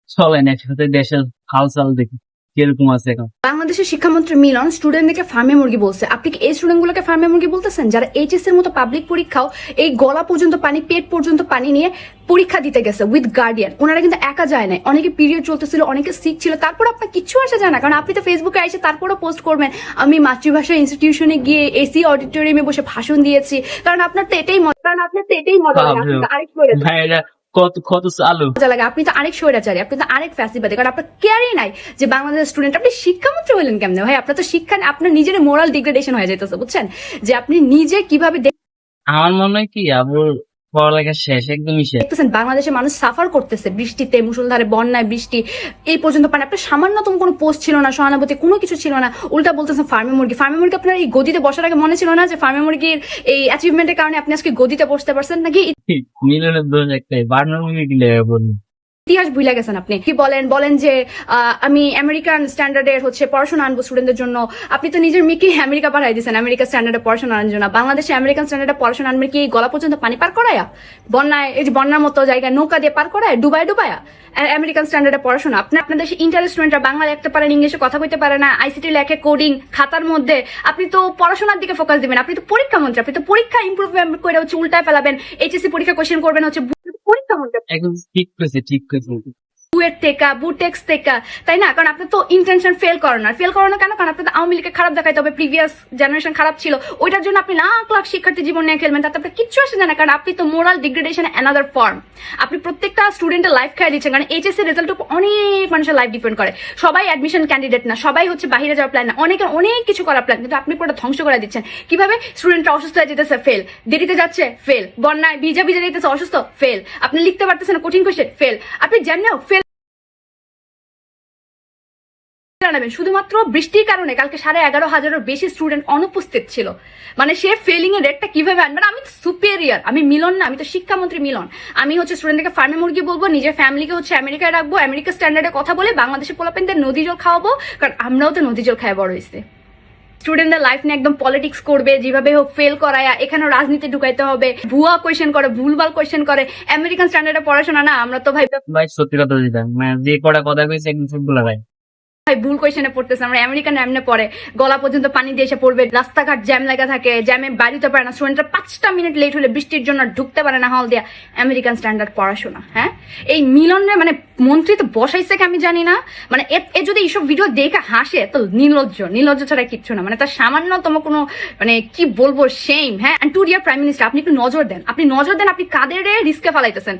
চলেন একসাথে দেশের হালচাল দেখি কিরকম আছে এখন। বাংলাদেশের শিক্ষামন্ত্রী মিলন স্টুডেন্টদেরকে ফার্মে মুরগি বলছে। আপনি কি এই স্টুডেন্টগুলোকে ফার্মে মুরগি বলতেছেন যারা এইচএস এর মতো পাবলিক পরীক্ষাও এই গলা পর্যন্ত পানি, পেট পর্যন্ত পানি নিয়ে পরীক্ষা দিতে গেছে উইথ গার্ডিয়ান? ওনারা কিন্তু একা যায় না, অনেকে পিরিয়ড চলতেছিল, অনেকে সিক ছিল, তারপর আপনার কিচ্ছু আসা যায় না, কারণ আপনি তো ফেসবুকে এসে তারপরও পোস্ট করবেন আমি মাতৃভাষা ইনস্টিটিউশনে গিয়ে এসি অডিটোরিয়ামে বসে ভাষণ দিয়েছি, কারণ আপনার তো এটাই মজা লাগে। আপনি তো আরেক ভাই এটা কত কত চালু মজা লাগে, আপনি তো আরেক স্বৈরাচারী, আপনি তো আরেক ফ্যাসিবাদী, কারণ আপনার কেয়ারই নাই যে বাংলাদেশের স্টুডেন্ট। আপনি শিক্ষামন্ত্রী হলেন কেমনে ভাই? আপনার তো শিক্ষা, আপনার নিজের মোরাল ডিগ্রেডেশন হয়ে যাইতেছে, বুঝছেন যে আপনি নিজে কিভাবে আমার মনে হয় কি আবুর পড়ালেখা শেষ, একদমই শেষ। দেখতেছেন বাংলাদেশের মানুষ সাফার করতেছে বৃষ্টিতে, মুষলধারে বন্যায়, বৃষ্টি এই পর্যন্ত পানি। আপনার সামান্যতম কোনো পোস্ট ছিল না, সহানুভূতি কোনো কিছু ছিল না, উল্টা বলতেছেন ফার্মে মুরগি। ফার্মে মুরগি আপনার এই গদিতে বসার আগে মনে ছিল না যে ফার্মে মুরগির এই অ্যাচিভমেন্টের কারণে আপনি আজকে গদিতে বসতে পারছেন? নাকি মিলনের দোষ একটাই, বার্নার মুভি কিনে বলুন। ইতিহাস ভুলে গেছেন আপনি? কি বলেন যে আমি আমেরিকান স্ট্যান্ডার্ডের স্টুডেন্টদের আনবো স্টুডেন্টদের জন্য। আপনি তো নিজের মেয়েকে আমেরিকা পাঠাই দিয়েছেন আমেরিকা স্ট্যান্ডার্ডে পড়াশোনা আনার জন্য। বাংলাদেশে আমেরিকান স্ট্যান্ডার্ডে পড়াশোনা আনবে কি গলা পর্যন্ত পানি পার করায়া, বন্যায় এই যে বন্যার মতো জায়গায় নৌকা দিয়ে পার করায়, ডুবায়া আমেরিকান স্ট্যান্ডার্ডে পড়াশোনা। আপনার দেশে ইন্টার স্টুডেন্টরা বাংলা লিখতে পারেন, ইংলিশে কথা বলতে পারে না, আইসিটি লেখে কোডিং খাতার মধ্যে। আপনি তো পড়াশোনার দিকে ফোকাস দিবেন, আপনি তো পরীক্ষা মন্ত্রী, আপনি তো পরীক্ষা ইমপ্রুভ করে উল্টায় ফেলাবেন। এইচএসসি পরীক্ষা কোয়েশ্চেন করবেন পরীক্ষা মন্ত্রী। একদম ঠিক করেছে। বুয়েট থেকে বুটেক্স থেকে, তাই না? কারণ আপনার তো ইন্টেনশন ফেল করানোর কেন? কারণ আপনার আওয়ামী লীগকে খারাপ দেখাইতে হবে, প্রিভিয়াস জেনারেশন খারাপ ছিল, ওইটার জন্য আপনি লাখ লাখ শিক্ষার্থী জীবন নিয়ে খেলবেন, তাতে আপনার কিচ্ছু আসে যায় না, কারণ আপনি তো মোরাল ডিগ্রেডেশন অ্যানাদার ফর্ম। আপনি প্রত্যেকটা স্টুডেন্টের লাইফ খাইয়ে দিচ্ছেন, কারণ এইচএসসি রেজাল্ট উপর অনেক মানুষের লাইফ ডিপেন্ড করে। সবাই অ্যাডমিশন ক্যান্ডিডেট না, সবাই বাইরে যাওয়ার প্ল্যান না, অনেকের অনেক কিছু করার প্ল্যান, কিন্তু আপনি পুরো ধ্বংস করে দিচ্ছেন। কিভাবে? স্টুডেন্টরা অসুস্থ হয়ে যেতেছে, ফেল। দেরিতে যাচ্ছে, ফেল। বন্যায় ভিজা যেতেছে, অসুস্থ, ফেল। আপনি লিখতে পারতেছেন কঠিন কোয়েশ্চেন, ফেল। আপনি জানেন ফেল জানাবেন শুধুমাত্র বৃষ্টির কারণে কালকে 11,500-এর বেশি স্টুডেন্ট অনুপস্থিত ছিল। মানে সে ফেলিং এর রেটটা কিভাবে আনবেন? আমি তো সুপিরিয়র, আমি মিলন না, আমি তো শিক্ষামন্ত্রী মিলন। আমি স্টুডেন্টদেরকে ফার্মে মুরগি বলবো, নিজের ফ্যামিলিকে আমেরিকায় রাখবো, আমেরিকা স্ট্যান্ডার্ডে কথা বলে বাংলাদেশের পোলাপেনদের নদী জল খাওয়াবো, কারণ আমরাও তো নদী জল খায় বড় হয়েছে। স্টুডেন্টদের লাইফ নিয়ে একদম পলিটিক্স করবে, যেভাবে হোক ফেল করায়া, এখানেও রাজনীতি ঢুকাইতে হবে, ভুয়া কোয়েশ্চেন করে, ভুলভাল কোয়েশ্চেন করে। আমেরিকান স্ট্যান্ডার্ডে পড়াশোনা না, আমরা তো ভাই সত্যি কথা দিতাম, মানে যে কটা কথা কইছে একদম সবগুলা ভাই ভুল কোয়েশনে পড়তেছে। আমরা আমেরিকান এমনে পড়ে গলা পর্যন্ত পানি দিয়ে এসে পড়বে, রাস্তাঘাট জ্যাম লাগা থাকে, জ্যামে বাড়িতে পারে না, স্টুডেন্টরা 5টা মিনিট লেট হলে বৃষ্টির জন্য ঢুকতে পারে না হল দিয়া। আমেরিকান স্ট্যান্ডার্ড পড়াশোনা, হ্যাঁ? এই মিলনে মন্ত্রী তো বসাইছে কি আমি জানি না, এ যদি এইসব ভিডিও দেখে হাসে তো নির্লজ্জ ছাড়া কিচ্ছু না। তার সামান্যতম কোনো কি বলবো, শেম। হ্যাঁ, টু ডিয়ার প্রাইম মিনিস্টার, আপনি একটু নজর দেন, আপনি কাদের রিস্কে ফেলাইতেছেন।